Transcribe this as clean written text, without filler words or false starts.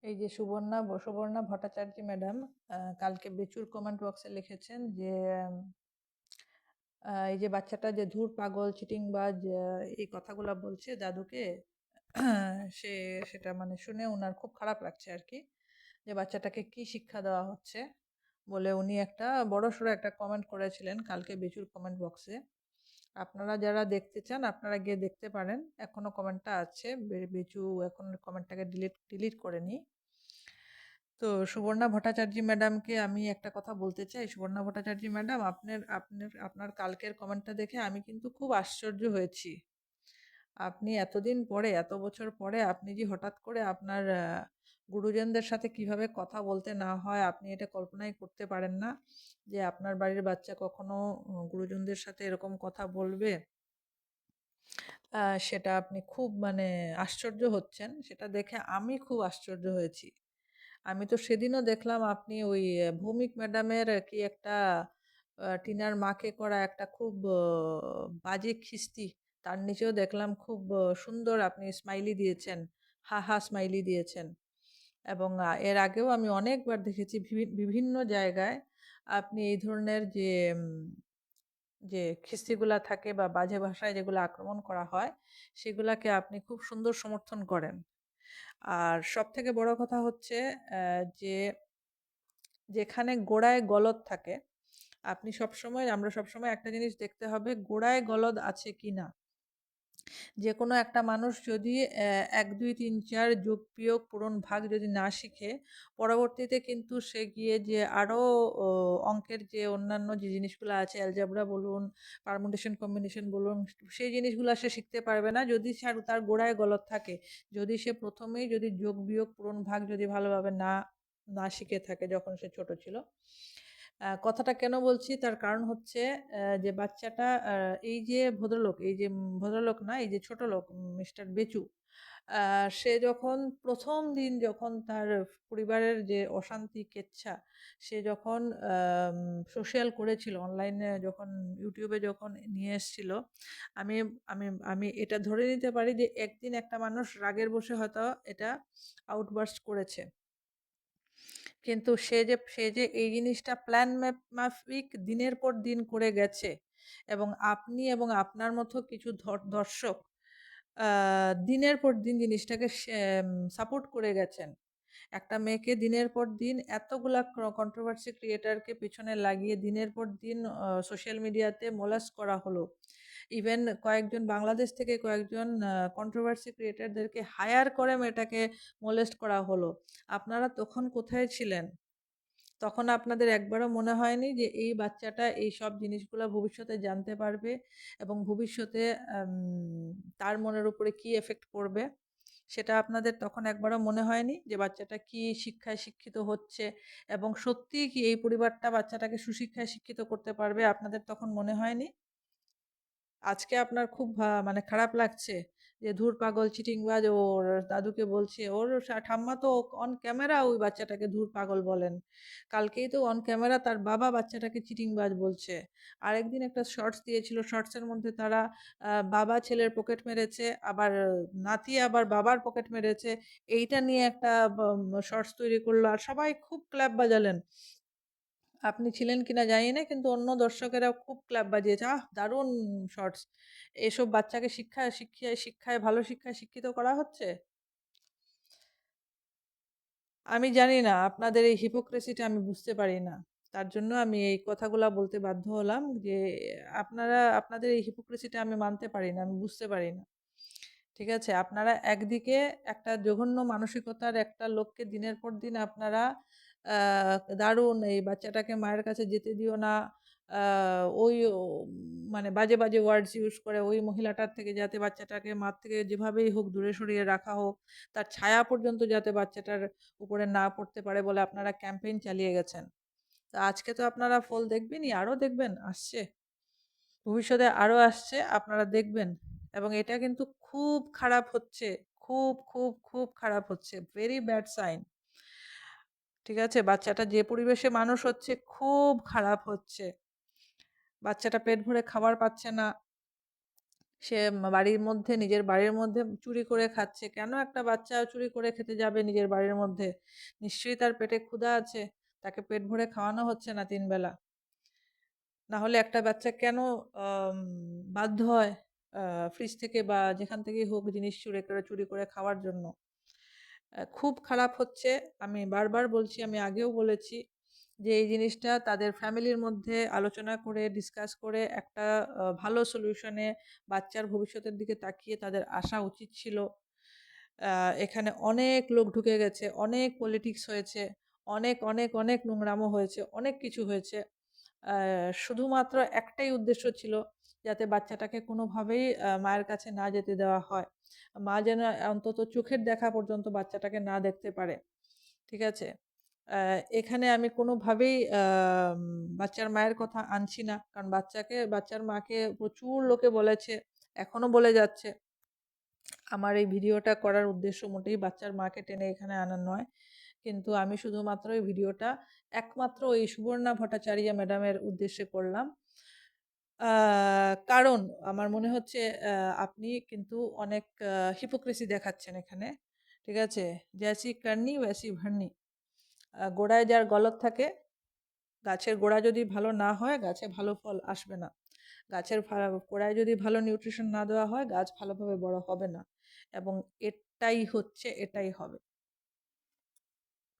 এই যে সুবর্ণা ভট্টাচার্য ম্যাডাম কালকে বেচুর কমেন্ট বক্সে লিখেছেন যে এই যে বাচ্চাটা যে ধুর পাগল চিটিংবাজ এই কথাগুলা বলছে দাদুকে সে সেটা মানে শুনে ওনার খুব খারাপ লাগছে আর কি, যে বাচ্চাটাকে কি শিক্ষা দেওয়া হচ্ছে বলে উনি একটা বড়সড় একটা কমেন্ট করেছিলেন কালকে বেচুর কমেন্ট বক্সে। আপনারা যারা দেখতে চান আপনারা গিয়ে দেখতে পারেন, এখনো কমেন্টটা আছে। বেচু এখন কমেন্টটাকে ডিলিট করেনি। তো সুবর্ণা ভট্টাচার্য ম্যাডামকে আমি একটা কথা বলতে চাই। সুবর্ণা ভট্টাচার্য ম্যাডাম, আপনার কালকের কমেন্টটা দেখে আমি কিন্তু খুব আশ্চর্য হয়েছি। আপনি এতদিন পরে, এত বছর পরে আপনি যে হঠাৎ করে আপনার গুরুজনদের সাথে কিভাবে কথা বলতে না হয় আপনি এটা কল্পনাই করতে পারেন না, যে আপনার বাড়ির বাচ্চা কখনো গুরুজনদের সাথে এরকম কথা বলবে। সেটা আপনি খুব মানে আশ্চর্য হচ্ছেন, সেটা দেখে আমি খুব আশ্চর্য হয়েছি। আমি তো সেদিনও দেখলাম আপনি ওই ভৌমিক ম্যাডামের কি একটা টিনার মাকে করা একটা খুব বাজে খিস্তি, তার নিচেও দেখলাম খুব সুন্দর আপনি স্মাইলি দিয়েছেন, হা হা স্মাইলি দিয়েছেন। এবং এর আগেও আমি অনেকবার দেখেছি বিভিন্ন জায়গায় আপনি এই ধরনের যে যে খিস্তিগুলা থাকে বা বাজে ভাষায় যেগুলো আক্রমণ করা হয় সেগুলাকে আপনি খুব সুন্দর সমর্থন করেন। আর সব থেকে বড় কথা হচ্ছে যে যেখানে গোড়ায় গলদ থাকে, আমরা সবসময় একটা জিনিস দেখতে হবে, গোড়ায় গলদ আছে কিনা। যে কোনো একটা মানুষ যদি ১ ২ ৩ ৪ যোগ বিয়োগ পূরণ ভাগ যদি না শিখে, পরবর্তীতে কিন্তু সে গিয়ে যে আরও অঙ্কের যে অন্যান্য যে জিনিসগুলো আছে, অ্যালজেব্রা বলুন, পারমুটেশন কম্বিনেশন বলুন, সেই জিনিসগুলো সে শিখতে পারবে না যদি তার গোড়ায় গলদ থাকে। যদি সে প্রথমেই যদি যোগ বিয়োগ পূরণ ভাগ যদি ভালোভাবে না না শিখে থাকে যখন সে ছোট ছিল। কথাটা কেন বলছি তার কারণ হচ্ছে যে বাচ্চাটা এই যে ভদ্রলোক, এই যে ভদ্রলোক না, এই যে ছোট লোক মিস্টার বেচু, সে যখন প্রথম দিন যখন তার পরিবারের যে অশান্তি কেচ্ছা সে যখন সোশ্যাল করেছিল, অনলাইনে যখন ইউটিউবে যখন নিয়ে এসেছিল, আমি আমি আমি এটা ধরে নিতে পারি যে একদিন একটা মানুষ রাগের বসে হয়তো এটা আউটবার্স্ট করেছে। কিন্তু সে যে এই জিনিসটা প্ল্যান মাফিক দিনের পর দিন করে গেছে, এবং আপনি এবং আপনার মতো কিছু দর্শক দিনের পর দিন জিনিসটাকে সাপোর্ট করে গেছেন। একটা মেয়েকে দিনের পর দিন এতগুলা কন্ট্রোভার্সি ক্রিয়েটারকে পিছনে লাগিয়ে দিনের পর দিন সোশ্যাল মিডিয়াতে মোলাস্ট করা হলো। ইভেন কয়েকজন বাংলাদেশ থেকে কয়েকজন কন্ট্রোভার্সি ক্রিয়েটারদেরকে হায়ার করে মেয়েটাকে মোলেস্ট করা হলো। আপনারা তখন কোথায় ছিলেন? তখন আপনাদের একবারও মনে হয়নি যে এই বাচ্চাটা এই সব জিনিসগুলা ভবিষ্যতে জানতে পারবে এবং ভবিষ্যতে তার মনের উপরে কি এফেক্ট পড়বে? সেটা আপনাদের তখন একবারও মনে হয়নি যে বাচ্চাটা কি শিক্ষায় শিক্ষিত হচ্ছে এবং সত্যিই কি এই পরিবারটা বাচ্চাটাকে সুশিক্ষায় শিক্ষিত করতে পারবে? আপনাদের তখন মনে হয়নি? আজকে আপনার খুব মানে খারাপ লাগছে যে ধুর পাগল চিটিংবাজ ওর দাদুকে বলছে, ওর ঠাম্মা তো অন ক্যামেরা ওই বাচ্চাটাকে ধুর পাগল বলেন। কালকেই তো অন ক্যামেরা তার বাবা বাচ্চাটাকে চিটিংবাজ বলছে। আরেকদিন একটা শর্টস দিয়েছিল, শর্টসের মধ্যে তারা বাবা ছেলের পকেট মেরেছে, আবার নাতি আবার বাবার পকেট মেরেছে, এইটা নিয়ে একটা শর্টস তৈরি করলো আর সবাই খুব ক্ল্যাপ বাজালেন। আপনি ছিলেন কিনা জানি না, কিন্তু অন্য দর্শকেরা খুব ক্ল্যাপ বাজিয়েছে, আহ দারুণ শর্টস। এসব বাচ্চাকে শিক্ষায় ভালো শিক্ষায় শিক্ষিত করা হচ্ছে। আমি জানি না, আপনাদের এই হিপোক্রেসিটা আমি বুঝতে পারি না। তার জন্য আমি এই কথাগুলা বলতে বাধ্য হলাম যে আপনাদের এই হিপোক্রেসিটা আমি মানতে পারি না, আমি বুঝতে পারি না। ঠিক আছে, আপনারা একদিকে একটা জঘন্য মানসিকতার একটা লোককে দিনের পর দিন আপনারা দারুণ এই বাচ্চাটাকে মায়ের কাছে যেতে দিও না, ওই মানে বাজে বাজে ওয়ার্ডস ইউজ করে ওই মহিলাটার থেকে যাতে বাচ্চাটাকে মার থেকে যেভাবেই হোক দূরে সরিয়ে রাখা হোক, তার ছায়া পর্যন্ত যাতে বাচ্চাটার উপরে না পড়তে পারে বলে আপনারা ক্যাম্পেইন চালিয়ে গেছেন। তা আজকে তো আপনারা ফল দেখবেনই, আরও দেখবেন, আসছে ভবিষ্যতে আরও আসছে, আপনারা দেখবেন। এবং এটা কিন্তু খুব খারাপ হচ্ছে, খুব খুব খুব খারাপ হচ্ছে, ভেরি ব্যাড সাইন। ঠিক আছে, বাচ্চাটা যে পরিবেশে মানুষ হচ্ছে খুব খারাপ হচ্ছে। বাচ্চাটা পেট ভরে খাবার পাচ্ছে না, সে বাড়ির মধ্যে নিজের বাড়ির মধ্যে চুরি করে খাচ্ছে। কেন একটা বাচ্চা চুরি করে খেতে যাবে নিজের বাড়ির মধ্যে? নিশ্চয়ই তার পেটে ক্ষুধা আছে। তাকে পেট ভরে খাওয়ানো হচ্ছে না ৩ বেলা। না হলে একটা বাচ্চা কেন আম বাধ্য হয় আ ফ্রিজ থেকে বা যেখান থেকেই হোক জিনিস চুরি করে খাওয়ার জন্য? খুব খারাপ হচ্ছে। আমি বারবার বলছি, আমি আগেও বলেছি যে এই জিনিসটা তাদের ফ্যামিলির মধ্যে আলোচনা করে ডিসকাস করে একটা ভালো সলিউশনে বাচ্চার ভবিষ্যতের দিকে তাকিয়ে তাদের আসা উচিত ছিল। আ এখানে অনেক লোক ঢুকে গেছে, অনেক পলিটিক্স হয়েছে, অনেক নোংরামো হয়েছে, অনেক কিছু হয়েছে। আ শুধুমাত্র একটাই উদ্দেশ্য ছিল যাতে বাচ্চাটাকে কোনোভাবেই মায়ের কাছে না যেতে দেওয়া হয়। মা যেন অন্তত চোখের দেখা পর্যন্ত বাচ্চাটাকে না দেখতে পারে। ঠিক আছে? আ এখানে আমি কোনোভাবেই বাচ্চার মায়ের কথা আনছি না। কারণ বাচ্চার মাকে প্রচুর লোকে বলেছে, এখনো বলে যাচ্ছে। আমার এই ভিডিওটা করার উদ্দেশ্য মোটেই বাচ্চার মাকে টেনে এখানে আনা নয়। কিন্তু আমি শুধুমাত্র এই ভিডিওটা একমাত্র এই সুবর্ণা ভট্টাচার্য ম্যাডামের উদ্দেশ্যে করলাম। আ কারণ আমার মনে হচ্ছে আপনি কিন্তু অনেক হিপোক্রিসি দেখাচ্ছেন এখানে। ঠিক আছে? "জৈসি করনি वैसी ভরনি।" গোড়ায় যার গলদ থাকে, গাছের গোড়া যদি ভালো না হয়, গাছে ভালো ফল আসবে না। গাছের গোড়ায় যদি ভালো নিউট্রিশন না দেওয়া হয়, গাছ ভালোভাবে বড় হবে না। এবং এটাই হচ্ছে, এটাই হবে।